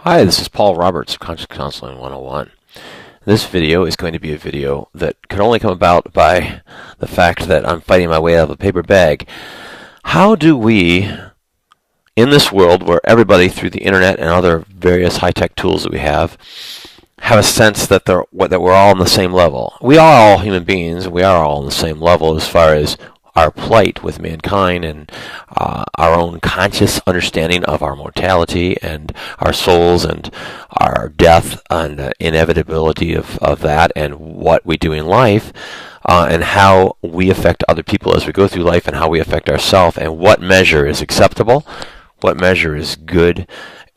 Hi, this is Paul Roberts of Conscious Counseling 101. This video is going to be a video that could only come about by the fact that I'm fighting my way out of a paper bag. How do we, in this world where everybody through the internet and other various high-tech tools that we have a sense that we're all on the same level? We are all human beings. We are all on the same level as far as our plight with mankind and our own conscious understanding of our mortality and our souls and our death and inevitability of that and what we do in life and how we affect other people as we go through life and how we affect ourselves and what measure is acceptable, what measure is good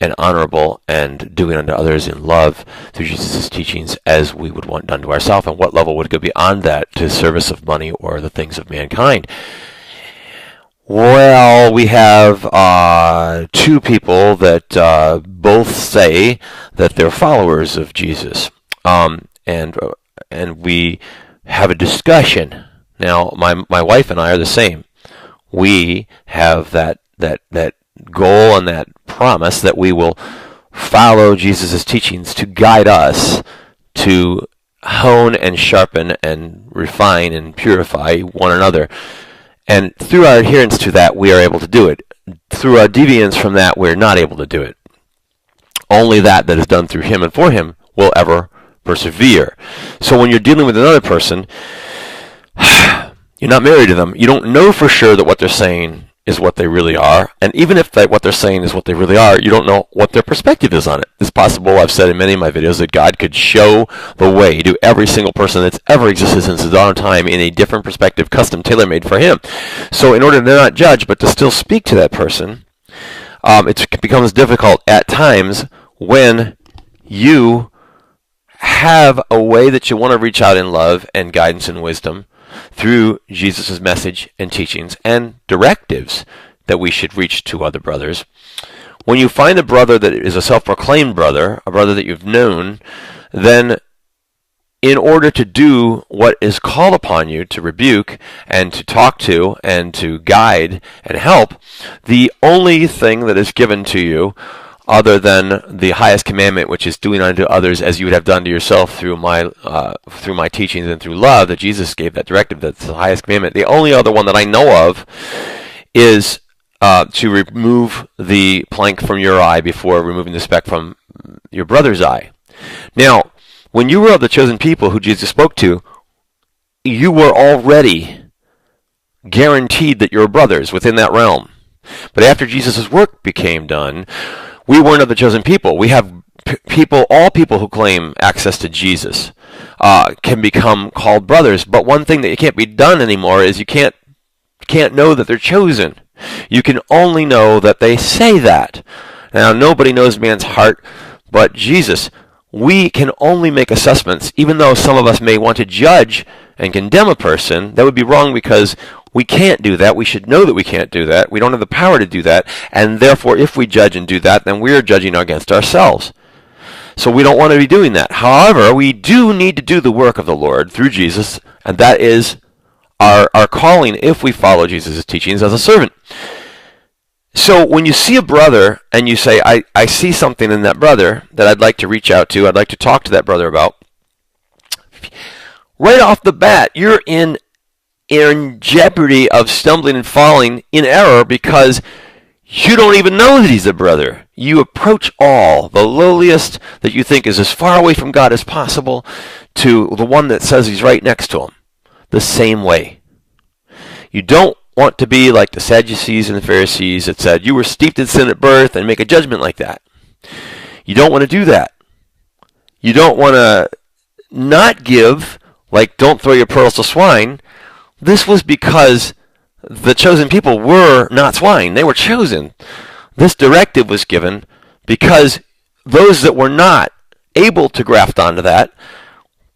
and honorable and doing unto others in love through Jesus' teachings as we would want done to ourselves, and what level would go beyond that to service of money or the things of mankind. Well, we have two people that both say that they're followers of Jesus, and we have a discussion. Now, my wife and I are the same. We have that goal and that promise that we will follow Jesus' teachings to guide us to hone and sharpen and refine and purify one another. And through our adherence to that, we are able to do it. Through our deviance from that, we're not able to do it. Only that is done through Him and for Him will ever persevere. So when you're dealing with another person, you're not married to them. You don't know for sure that what they're saying is what they really are. And even if what they're saying is what they really are, you don't know what their perspective is on it. It's possible, I've said in many of my videos, that God could show the way to every single person that's ever existed since the dawn of time in a different perspective, custom, tailor-made for him. So in order to not judge, but to still speak to that person, it becomes difficult at times when you have a way that you want to reach out in love and guidance and wisdom through Jesus' message and teachings and directives that we should reach to other brothers. When you find a brother that is a self-proclaimed brother, a brother that you've known, then in order to do what is called upon you to rebuke and to talk to and to guide and help, the only thing that is given to you other than the highest commandment, which is doing unto others as you would have done to yourself through my teachings and through love, that Jesus gave that directive, that's the highest commandment. The only other one that I know of is to remove the plank from your eye before removing the speck from your brother's eye. Now, when you were of the chosen people who Jesus spoke to, you were already guaranteed that you're brothers within that realm. But after Jesus' work became done, we weren't of the chosen people. We have all people who claim access to Jesus can become called brothers. But one thing that can't be done anymore is you can't know that they're chosen. You can only know that they say that. Now, nobody knows man's heart but Jesus. We can only make assessments, even though some of us may want to judge and condemn a person. That would be wrong because we can't do that. We should know that we can't do that. We don't have the power to do that. And therefore, if we judge and do that, then we are judging against ourselves. So we don't want to be doing that. However, we do need to do the work of the Lord through Jesus, and that is our calling if we follow Jesus' teachings as a servant. So when you see a brother and you say, I see something in that brother that I'd like to reach out to, I'd like to talk to that brother about, right off the bat, you're in jeopardy of stumbling and falling in error because you don't even know that he's a brother. You approach all, the lowliest that you think is as far away from God as possible, to the one that says he's right next to him, the same way. You don't want to be like the Sadducees and the Pharisees that said you were steeped in sin at birth and make a judgment like that. You don't want to do that. You don't want to not give, like don't throw your pearls to swine. This was because the chosen people were not swine. They were chosen. This directive was given because those that were not able to graft onto that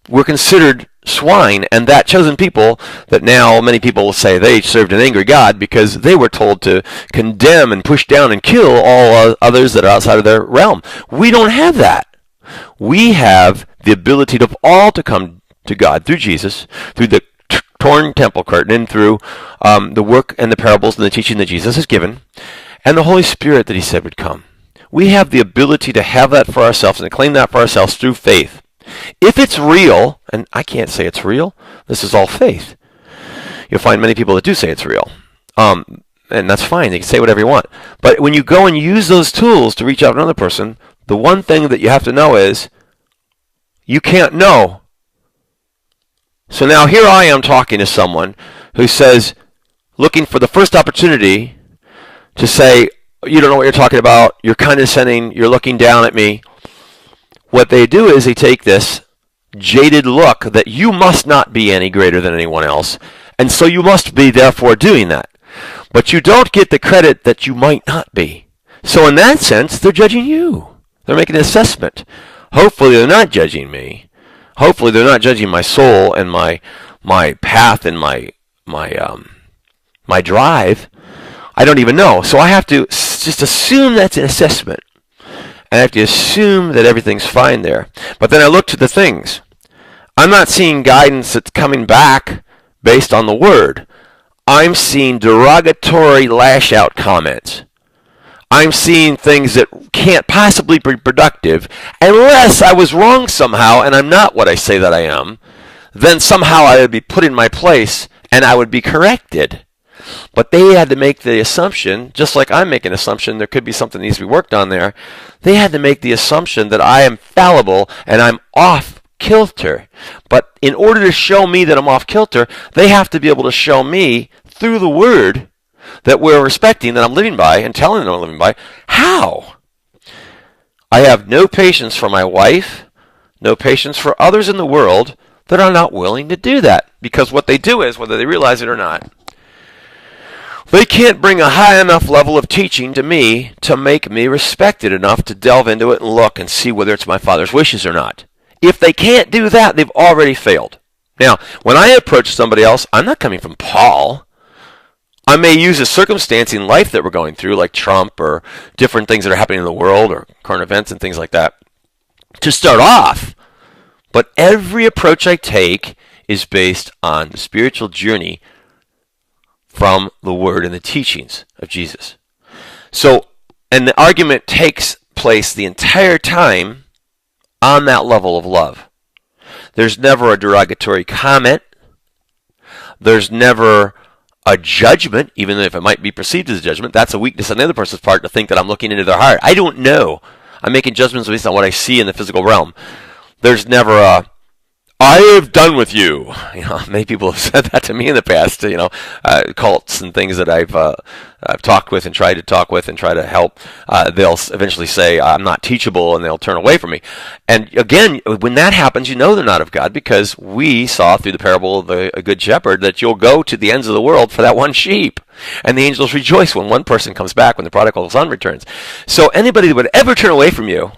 were considered swine, and that chosen people that now many people will say they served an angry God because they were told to condemn and push down and kill all others that are outside of their realm. We don't have that. We have the ability of all to come to God through Jesus, through the torn temple curtain, and through the work and the parables and the teaching that Jesus has given, and the Holy Spirit that he said would come. We have the ability to have that for ourselves and to claim that for ourselves through faith. If it's real, and I can't say it's real, this is all faith. You'll find many people that do say it's real. And that's fine. You can say whatever you want. But when you go and use those tools to reach out to another person, the one thing that you have to know is you can't know. So now here I am talking to someone who says, looking for the first opportunity to say, you don't know what you're talking about, you're condescending, you're looking down at me. What they do is they take this jaded look that you must not be any greater than anyone else, and so you must be therefore doing that. But you don't get the credit that you might not be. So in that sense, they're judging you. They're making an assessment. Hopefully they're not judging me. Hopefully they're not judging my soul and my path and my drive. I don't even know. So I have to just assume that's an assessment. And I have to assume that everything's fine there. But then I look to the things. I'm not seeing guidance that's coming back based on the word. I'm seeing derogatory lash-out comments. I'm seeing things that can't possibly be productive unless I was wrong somehow and I'm not what I say that I am. Then somehow I would be put in my place and I would be corrected. But they had to make the assumption, just like I'm making an assumption, there could be something that needs to be worked on there. They had to make the assumption that I am fallible and I'm off kilter. But in order to show me that I'm off kilter, they have to be able to show me through the word that we're respecting, that I'm living by, and telling them I'm living by. How? I have no patience for my wife, no patience for others in the world that are not willing to do that. Because what they do is, whether they realize it or not, they can't bring a high enough level of teaching to me to make me respected enough to delve into it and look and see whether it's my Father's wishes or not. If they can't do that, they've already failed. Now, when I approach somebody else, I'm not coming from Paul. I may use a circumstance in life that we're going through, like Trump or different things that are happening in the world or current events and things like that, to start off. But every approach I take is based on the spiritual journey from the word and the teachings of Jesus. So, and the argument takes place the entire time on that level of love. There's never a derogatory comment. There's never a judgment, even if it might be perceived as a judgment. That's a weakness on the other person's part to think that I'm looking into their heart. I don't know. I'm making judgments based on what I see in the physical realm. There's never a, I have done with you. Many people have said that to me in the past. Cults and things that I've talked with and tried to talk with and try to help. They'll eventually say I'm not teachable, and they'll turn away from me. And again, when that happens, you know they're not of God, because we saw through the parable of the Good Shepherd that you'll go to the ends of the world for that one sheep, and the angels rejoice when one person comes back, when the prodigal son returns. So anybody that would ever turn away from you,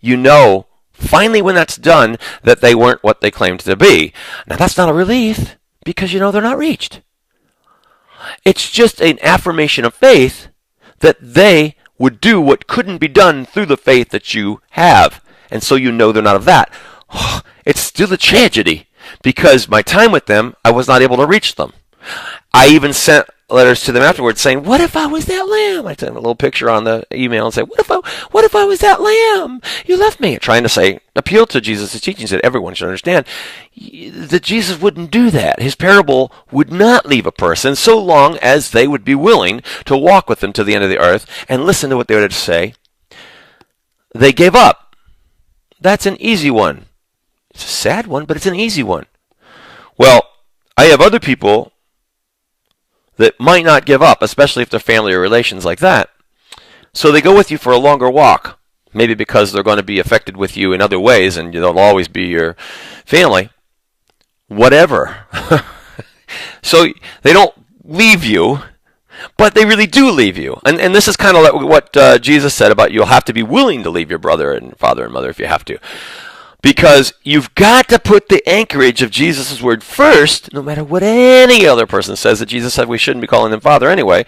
you know, finally, when that's done, that they weren't what they claimed to be. Now, that's not a relief, because you know they're not reached. It's just an affirmation of faith that they would do what couldn't be done through the faith that you have. And so you know they're not of that. It's still a tragedy, because my time with them, I was not able to reach them. I even sent letters to them afterwards saying, what if I was that lamb? I sent a little picture on the email and say, what if I was that lamb? You left me. Trying to say, appeal to Jesus' teachings that everyone should understand that Jesus wouldn't do that. His parable would not leave a person so long as they would be willing to walk with him to the end of the earth and listen to what they would have to say. They gave up. That's an easy one. It's a sad one, but it's an easy one. Well, I have other people that might not give up, especially if they're family or relations like that. So they go with you for a longer walk, maybe because they're going to be affected with you in other ways, and they'll always be your family. Whatever. So they don't leave you, but they really do leave you. And this is kind of like what Jesus said about you'll have to be willing to leave your brother and father and mother if you have to. Because you've got to put the anchorage of Jesus' word first, no matter what any other person says that Jesus said we shouldn't be calling them Father anyway.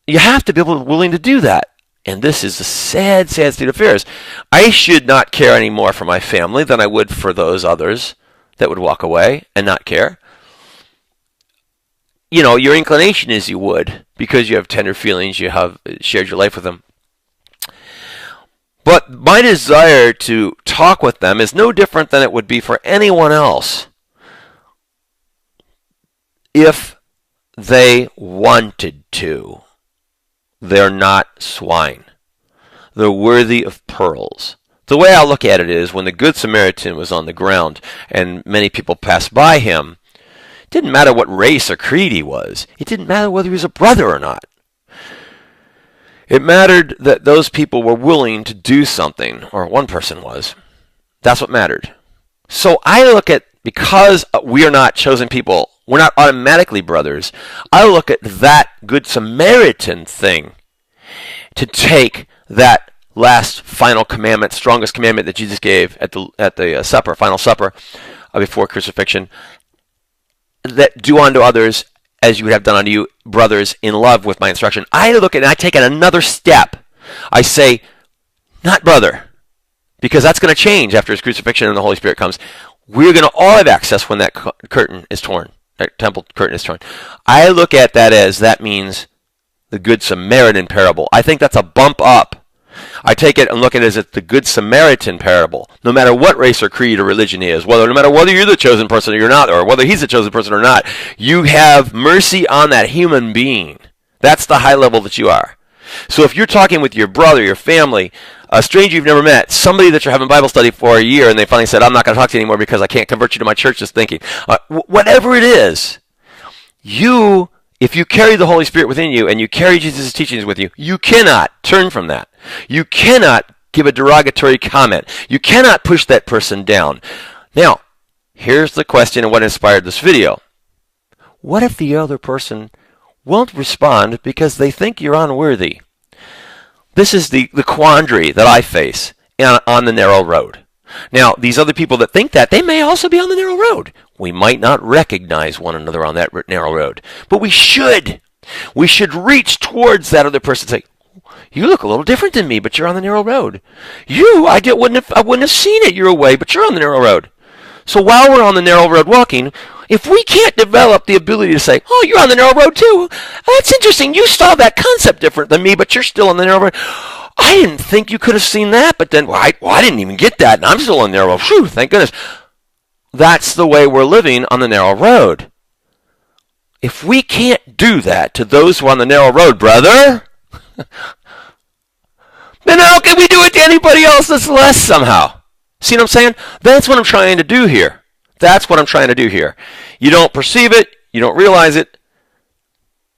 You have to be willing to do that. And this is a sad, sad state of affairs. I should not care any more for my family than I would for those others that would walk away and not care. Your inclination is you would, because you have tender feelings, you have shared your life with them. But my desire to talk with them is no different than it would be for anyone else if they wanted to. They're not swine. They're worthy of pearls. The way I look at it is, when the Good Samaritan was on the ground and many people passed by him, it didn't matter what race or creed he was. It didn't matter whether he was a brother or not. It mattered that those people were willing to do something, or one person was. That's what mattered. So I look at, because we are not chosen people, we're not automatically brothers, I look at that Good Samaritan thing to take that last final commandment, strongest commandment that Jesus gave at the supper, final supper before crucifixion, that do unto others as you would have done unto you, brothers, in love with my instruction. I look at it and I take it another step. I say, not brother, because that's going to change after his crucifixion and the Holy Spirit comes. We're going to all have access when that curtain is torn, that temple curtain is torn. I look at that as, that means the Good Samaritan parable. I think that's a bump up. I take it and look at it as the Good Samaritan parable. No matter what race or creed or religion he is, no matter whether you're the chosen person or you're not, or whether he's the chosen person or not, you have mercy on that human being. That's the high level that you are. So if you're talking with your brother, your family, a stranger you've never met, somebody that you're having Bible study for a year, and they finally said, I'm not going to talk to you anymore because I can't convert you to my church, just thinking, whatever it is, if you carry the Holy Spirit within you and you carry Jesus' teachings with you, you cannot turn from that. You cannot give a derogatory comment. You cannot push that person down. Now, here's the question and what inspired this video. What if the other person won't respond because they think you're unworthy? This is the quandary that I face on the narrow road. Now, these other people that think that, they may also be on the narrow road. We might not recognize one another on that narrow road, but we should. We should reach towards that other person and say, you look a little different than me, but you're on the narrow road. I wouldn't have seen it your way, but you're on the narrow road. So while we're on the narrow road walking, if we can't develop the ability to say, oh, you're on the narrow road too, that's interesting. You saw that concept different than me, but you're still on the narrow road. I didn't think you could have seen that, but then, I didn't even get that, and I'm still on the narrow road. Phew, thank goodness. That's the way we're living on the narrow road. If we can't do that to those who are on the narrow road, brother, then how can we do it to anybody else that's less somehow? See what I'm saying? That's what I'm trying to do here. That's what I'm trying to do here. You don't perceive it. You don't realize it.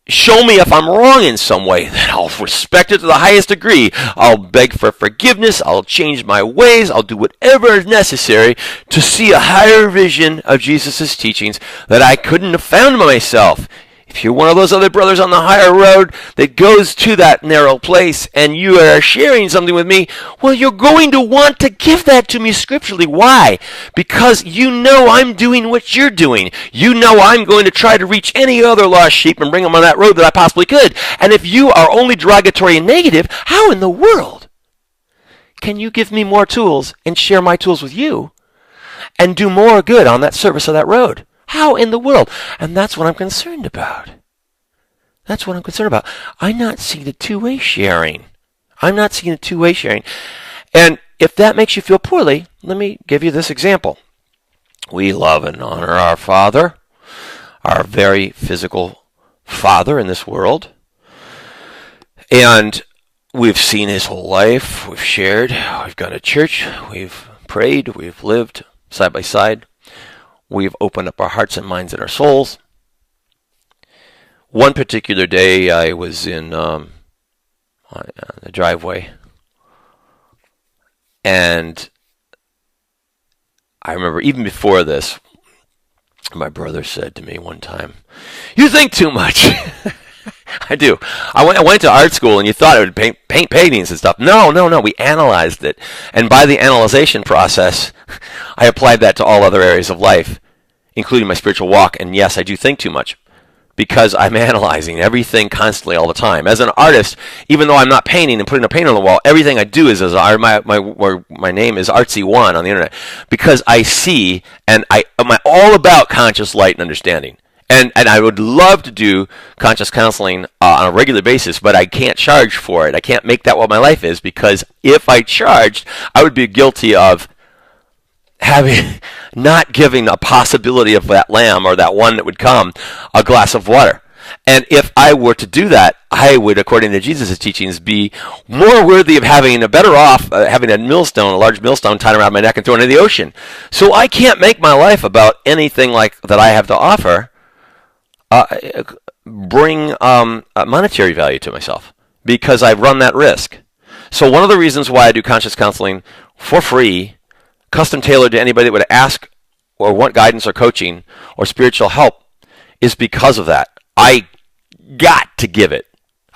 Show me if I'm wrong in some way, then I'll respect it to the highest degree. I'll beg for forgiveness. I'll change my ways. I'll do whatever is necessary to see a higher vision of Jesus' teachings that I couldn't have found myself. If you're one of those other brothers on the higher road that goes to that narrow place and you are sharing something with me, well, you're going to want to give that to me scripturally. Why? Because you know I'm doing what you're doing. You know I'm going to try to reach any other lost sheep and bring them on that road that I possibly could. And if you are only derogatory and negative, how in the world can you give me more tools and share my tools with you and do more good on that service of that road? How in the world? And that's what I'm concerned about. That's what I'm concerned about. I'm not seeing the two-way sharing. I'm not seeing the two-way sharing. And if that makes you feel poorly, let me give you this example. We love and honor our Father, our very physical Father in this world. And we've seen His whole life. We've shared. We've gone to church. We've prayed. We've lived side by side. We've opened up our hearts and minds and our souls. One particular day, I was in the driveway, and I remember even before this, my brother said to me one time, "You think too much." I do. I went to art school, and you thought it would paint paintings and stuff. No. We analyzed it. And by the analyzation process, I applied that to all other areas of life, including my spiritual walk. And yes, I do think too much because I'm analyzing everything constantly all the time. As an artist, even though I'm not painting and putting a paint on the wall, everything I do is as art. My name is Artsy1 on the internet because I see, and I'm all about conscious light and understanding. And I would love to do conscious counseling on a regular basis, but I can't charge for it. I can't make that what my life is, because if I charged, I would be guilty of having not giving a possibility of that lamb, or that one that would come, a glass of water. And if I were to do that, I would, according to Jesus' teachings, be more worthy of having a better off having a large millstone tied around my neck and thrown into the ocean. So I can't make my life about anything like that I have to offer bring monetary value to myself, because I run that risk. So one of the reasons why I do conscious counseling for free, custom tailored to anybody that would ask or want guidance or coaching or spiritual help, is because of that. I got to give it.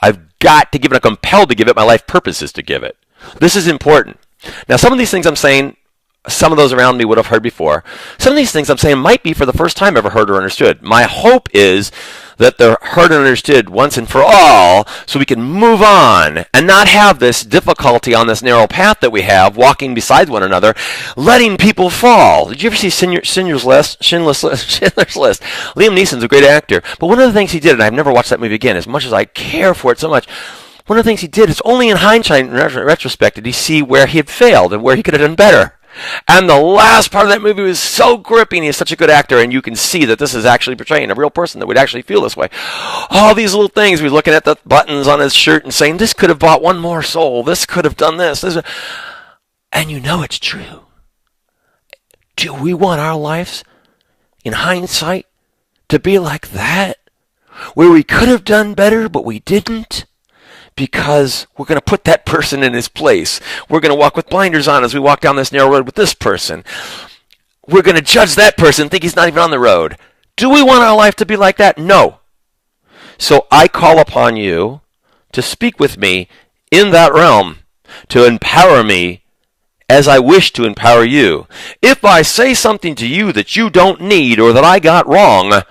I've got to give it. I'm compelled to give it. My life purpose is to give it. This is important. Now, some of these things I'm saying, some of those around me would have heard before. Some of these things I'm saying might be for the first time ever heard or understood. My hope is that they're heard and understood once and for all, so we can move on and not have this difficulty on this narrow path that we have, walking beside one another, letting people fall. Did you ever see Schindler's List? Liam Neeson's a great actor, but one of the things he did, and I've never watched that movie again, as much as I care for it so much, one of the things he did is only in hindsight and retrospect did he see where he had failed and where he could have done better. And the last part of that movie was so gripping. He's such a good actor, and you can see that this is actually portraying a real person that would actually feel this way. All these little things, we're looking at the buttons on his shirt and saying, this could have bought one more soul. This could have done this. And you know it's true. Do we want our lives, in hindsight, to be like that? Where we could have done better, but we didn't? Because we're going to put that person in his place. We're going to walk with blinders on as we walk down this narrow road with this person. We're going to judge that person, think he's not even on the road. Do we want our life to be like that? No. So I call upon you to speak with me in that realm, to empower me as I wish to empower you. If I say something to you that you don't need or that I got wrong,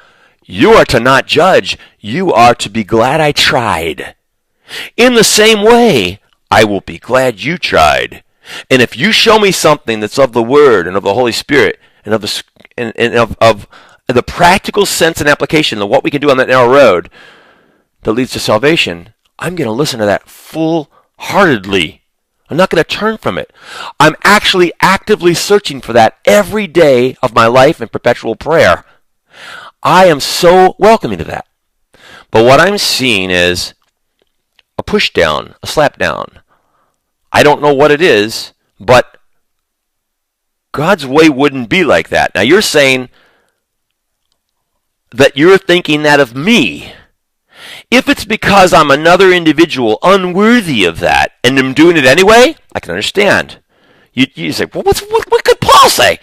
you are to not judge. You are to be glad I tried. In the same way, I will be glad you tried. And if you show me something that's of the Word and of the Holy Spirit and of the practical sense and application of what we can do on that narrow road that leads to salvation, I'm going to listen to that full-heartedly. I'm not going to turn from it. I'm actually actively searching for that every day of my life in perpetual prayer. I am so welcoming to that. But what I'm seeing is a push down, a slap down. I don't know what it is, but God's way wouldn't be like that. Now you're saying that you're thinking that of me. If it's because I'm another individual unworthy of that and I'm doing it anyway, I can understand. You say, well, what could Paul say?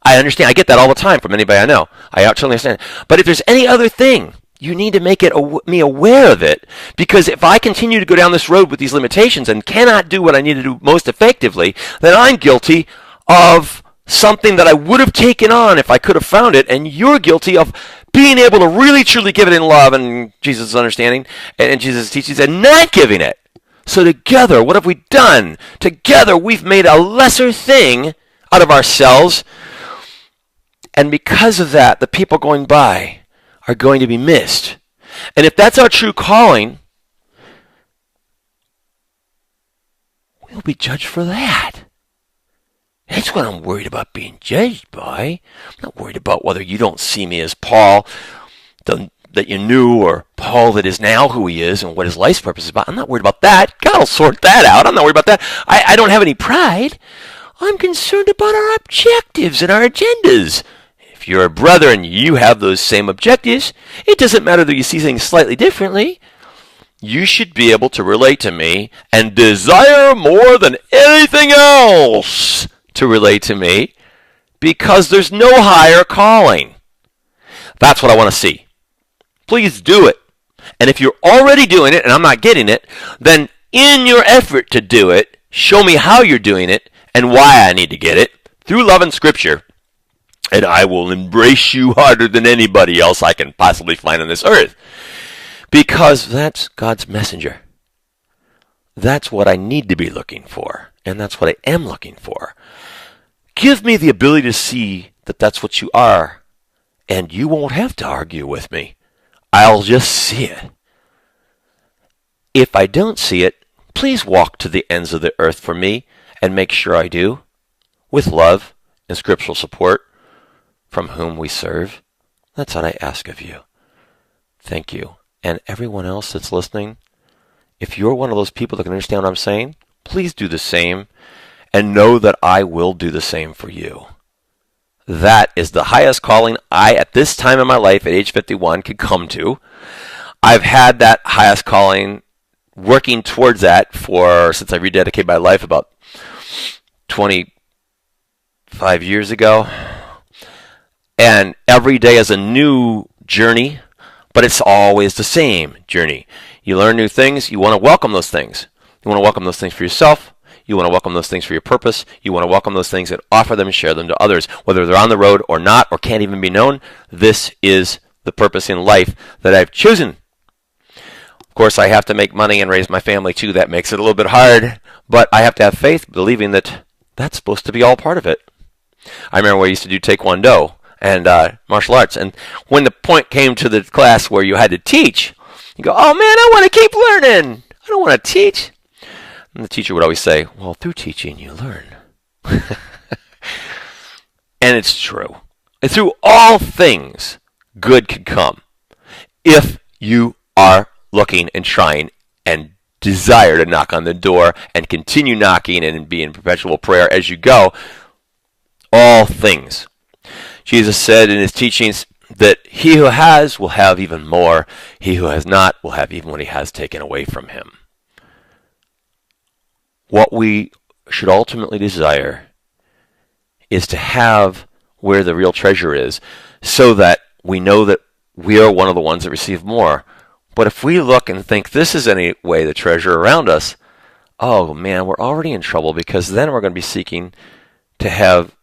I understand. I get that all the time from anybody I know. I totally understand. But if there's any other thing, you need to make me aware of it, because if I continue to go down this road with these limitations and cannot do what I need to do most effectively, then I'm guilty of something that I would have taken on if I could have found it, and you're guilty of being able to really truly give it in love and Jesus' understanding and Jesus' teachings and not giving it. So together, what have we done? Together, we've made a lesser thing out of ourselves, and because of that, the people going by are going to be missed. And if that's our true calling, we'll be judged for that. That's what I'm worried about being judged by. I'm not worried about whether you don't see me as Paul that you knew, or Paul that is now who he is and what his life's purpose is about. I'm not worried about that. God will sort that out. I'm not worried about that. I don't have any pride. I'm concerned about our objectives and our agendas. If you're a brother and you have those same objectives, it doesn't matter that you see things slightly differently. You should be able to relate to me and desire more than anything else to relate to me, because there's no higher calling. That's what I want to see. Please do it. And if you're already doing it and I'm not getting it, then in your effort to do it, show me how you're doing it and why I need to get it through love and Scripture. And I will embrace you harder than anybody else I can possibly find on this earth. Because that's God's messenger. That's what I need to be looking for. And that's what I am looking for. Give me the ability to see that that's what you are. And you won't have to argue with me. I'll just see it. If I don't see it, please walk to the ends of the earth for me and make sure I do, with love and scriptural support from whom we serve. That's what I ask of you. Thank you. And everyone else that's listening, if you're one of those people that can understand what I'm saying, please do the same and know that I will do the same for you. That is the highest calling I, at this time in my life, at age 51, could come to. I've had that highest calling, working towards that since I rededicated my life about 25 years ago. And every day is a new journey, but it's always the same journey. You learn new things. You want to welcome those things. You want to welcome those things for yourself. You want to welcome those things for your purpose. You want to welcome those things and offer them and share them to others, whether they're on the road or not or can't even be known. This is the purpose in life that I've chosen. Of course, I have to make money and raise my family too. That makes it a little bit hard, but I have to have faith, believing that that's supposed to be all part of it. I remember when I used to do Taekwondo and martial arts, and when the point came to the class where you had to teach, you go, oh man, I want to keep learning. I don't want to teach. And the teacher would always say, well, through teaching you learn. And it's true. And through all things, good can come if you are looking and trying and desire to knock on the door and continue knocking and be in perpetual prayer as you go. All things. Jesus said in his teachings that he who has will have even more. He who has not will have even what he has taken away from him. What we should ultimately desire is to have where the real treasure is, so that we know that we are one of the ones that receive more. But if we look and think this is any way the treasure around us, oh man, we're already in trouble, because then we're going to be seeking to have,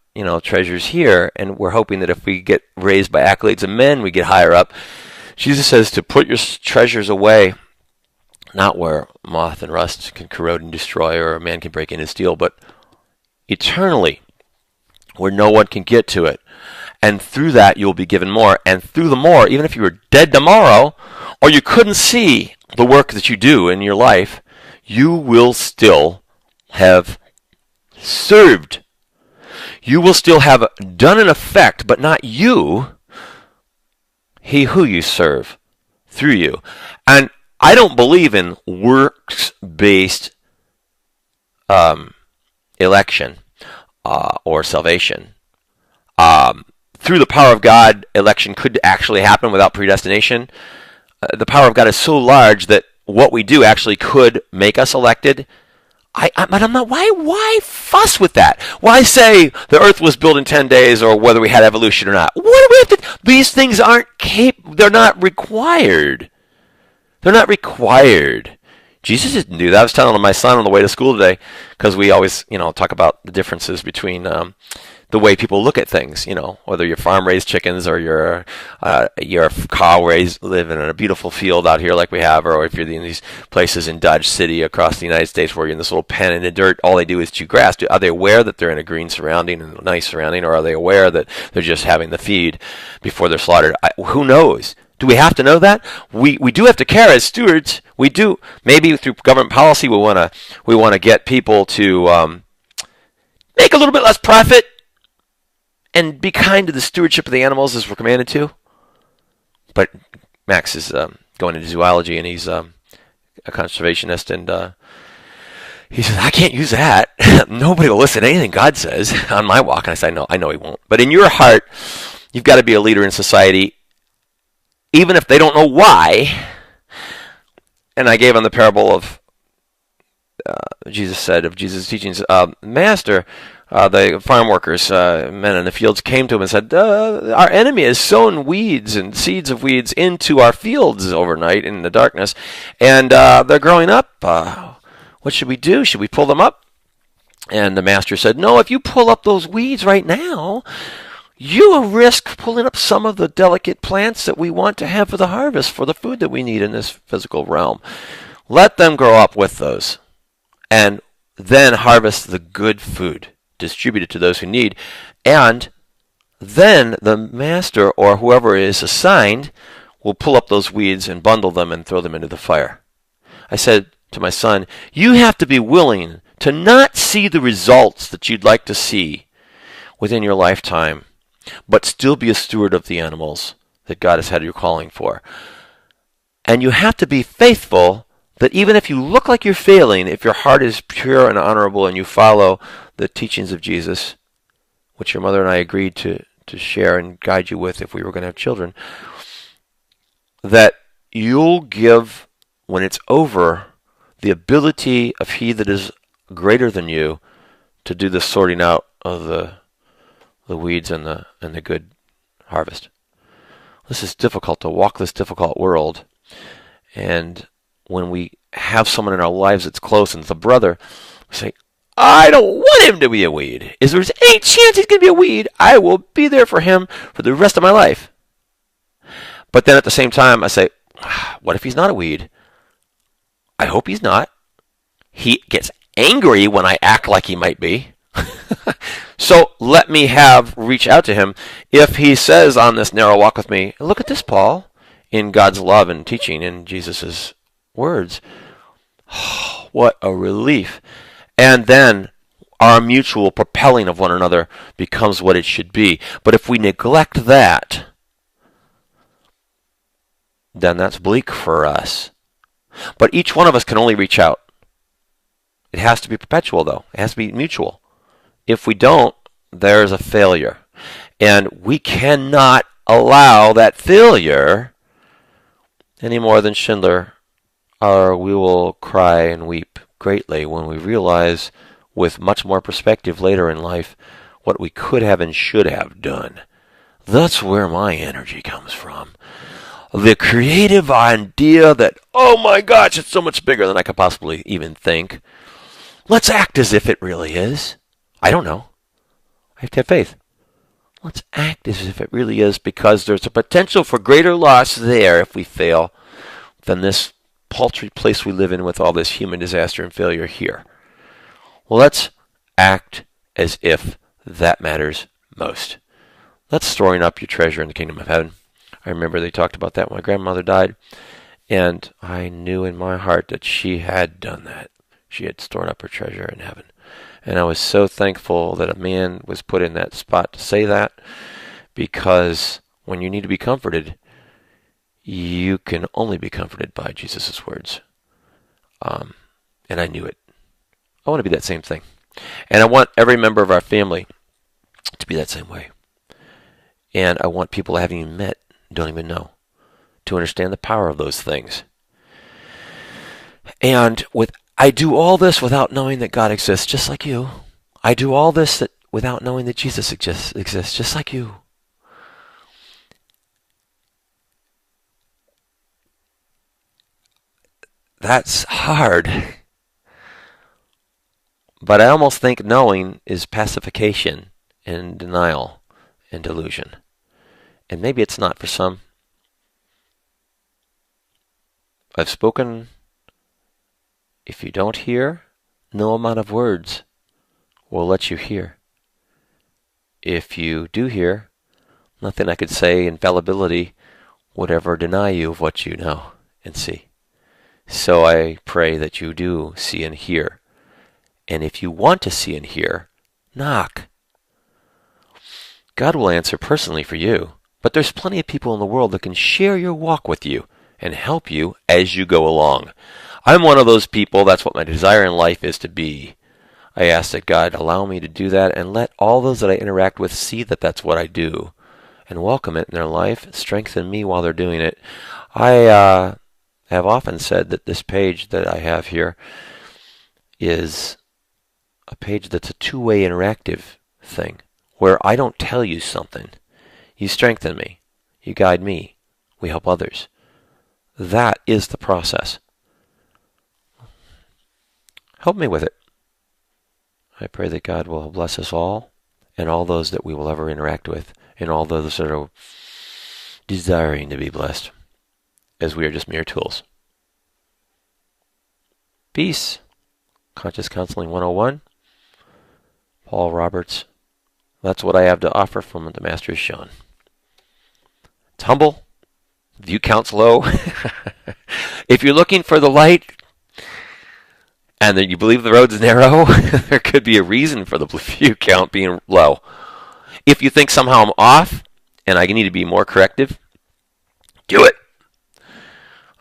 treasures here, and we're hoping that if we get raised by accolades of men, we get higher up. Jesus says to put your treasures away, not where moth and rust can corrode and destroy, or a man can break in and steal, but eternally, where no one can get to it. And through that, you'll be given more. And through the more, even if you were dead tomorrow, or you couldn't see the work that you do in your life, you will still have served. You will still have done an effect, but not you. He who you serve through you. And I don't believe in works-based election or salvation. Through the power of God, election could actually happen without predestination. The power of God is so large that what we do actually could make us elected. But I'm not. Why fuss with that? Why say the Earth was built in 10 days, or whether we had evolution or not? What do we have to? These things aren't They're not required. They're not required. Jesus didn't do that. I was telling my son on the way to school today, because we always, talk about the differences between the way people look at things. Whether you're farm-raised chickens or you're cow-raised, living in a beautiful field out here like we have, or if you're in these places in Dodge City across the United States where you're in this little pen in the dirt, all they do is chew grass. Are they aware that they're in a green surrounding and a nice surrounding, or are they aware that they're just having the feed before they're slaughtered? Who knows? Do we have to know that? We do have to care as stewards. We do. Maybe through government policy, we want to get people to make a little bit less profit and be kind to the stewardship of the animals as we're commanded to. But Max is going into zoology, and he's a conservationist, and he says, I can't use that. Nobody will listen to anything God says on my walk. And I say, no, I know he won't. But in your heart, you've got to be a leader in society, even if they don't know why. And I gave him the parable of Jesus' teachings. Master, the farm workers, men in the fields, came to him and said, our enemy has sown weeds and seeds of weeds into our fields overnight in the darkness, and they're growing up. What should we do? Should we pull them up? And the master said, no, if you pull up those weeds right now, you will risk pulling up some of the delicate plants that we want to have for the harvest, for the food that we need in this physical realm. Let them grow up with those, and then harvest the good food, distribute it to those who need, and then the master or whoever is assigned will pull up those weeds and bundle them and throw them into the fire. I said to my son, you have to be willing to not see the results that you'd like to see within your lifetime, but still be a steward of the animals that God has had you calling for. And you have to be faithful that even if you look like you're failing, if your heart is pure and honorable and you follow the teachings of Jesus, which your mother and I agreed to share and guide you with if we were going to have children, that you'll give, when it's over, the ability of He that is greater than you to do the sorting out of the weeds and the good harvest. This is difficult, to walk this difficult world. And when we have someone in our lives that's close and it's a brother, we say, I don't want him to be a weed. If there's any chance he's going to be a weed, I will be there for him for the rest of my life. But then at the same time, I say, what if he's not a weed? I hope he's not. He gets angry when I act like he might be. So let me reach out to him. If he says on this narrow walk with me, look at this, Paul, in God's love and teaching in Jesus' words. Oh, what a relief. And then our mutual propelling of one another becomes what it should be. But if we neglect that, then that's bleak for us. But each one of us can only reach out. It has to be perpetual, though. It has to be mutual. If we don't, there's a failure. And we cannot allow that failure any more than Schindler, or we will cry and weep greatly when we realize with much more perspective later in life what we could have and should have done. That's where my energy comes from. The creative idea that, oh my gosh, it's so much bigger than I could possibly even think. Let's act as if it really is. I don't know. I have to have faith. Let's act as if it really is, because there's a potential for greater loss there if we fail than this paltry place we live in with all this human disaster and failure here. Well, let's act as if that matters most. That's storing up your treasure in the kingdom of heaven. I remember they talked about that when my grandmother died, and I knew in my heart that she had done that. She had stored up her treasure in heaven. And I was so thankful that a man was put in that spot to say that, because when you need to be comforted, you can only be comforted by Jesus' words. And I knew it. I want to be that same thing. And I want every member of our family to be that same way. And I want people I haven't even met, don't even know, to understand the power of those things. And I do all this without knowing that God exists, just like you. I do all this without knowing that Jesus exists, just like you. That's hard. But I almost think knowing is pacification and denial and delusion. And maybe it's not for some. I've spoken. If you don't hear, no amount of words will let you hear. If you do hear, nothing I could say, infallibility, would ever deny you of what you know and see. So I pray that you do see and hear. And if you want to see and hear, knock. God will answer personally for you, but there's plenty of people in the world that can share your walk with you and help you as you go along. I'm one of those people. That's what my desire in life is to be. I ask that God allow me to do that and let all those that I interact with see that that's what I do and welcome it in their life, strengthen me while they're doing it. I have often said that this page that I have here is a page that's a two-way interactive thing, where I don't tell you something. You strengthen me. You guide me. We help others. That is the process. Help me with it. I pray that God will bless us all and all those that we will ever interact with and all those that are desiring to be blessed, as we are just mere tools. Peace. Conscious Counseling 101. Paul Roberts, That's what I have to offer from the Master has shown. It's humble. View count's low. If you're looking for the light and that you believe the road's narrow, there could be a reason for the view count being low. If you think somehow I'm off and I need to be more corrective, do it.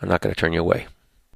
I'm not going to turn you away.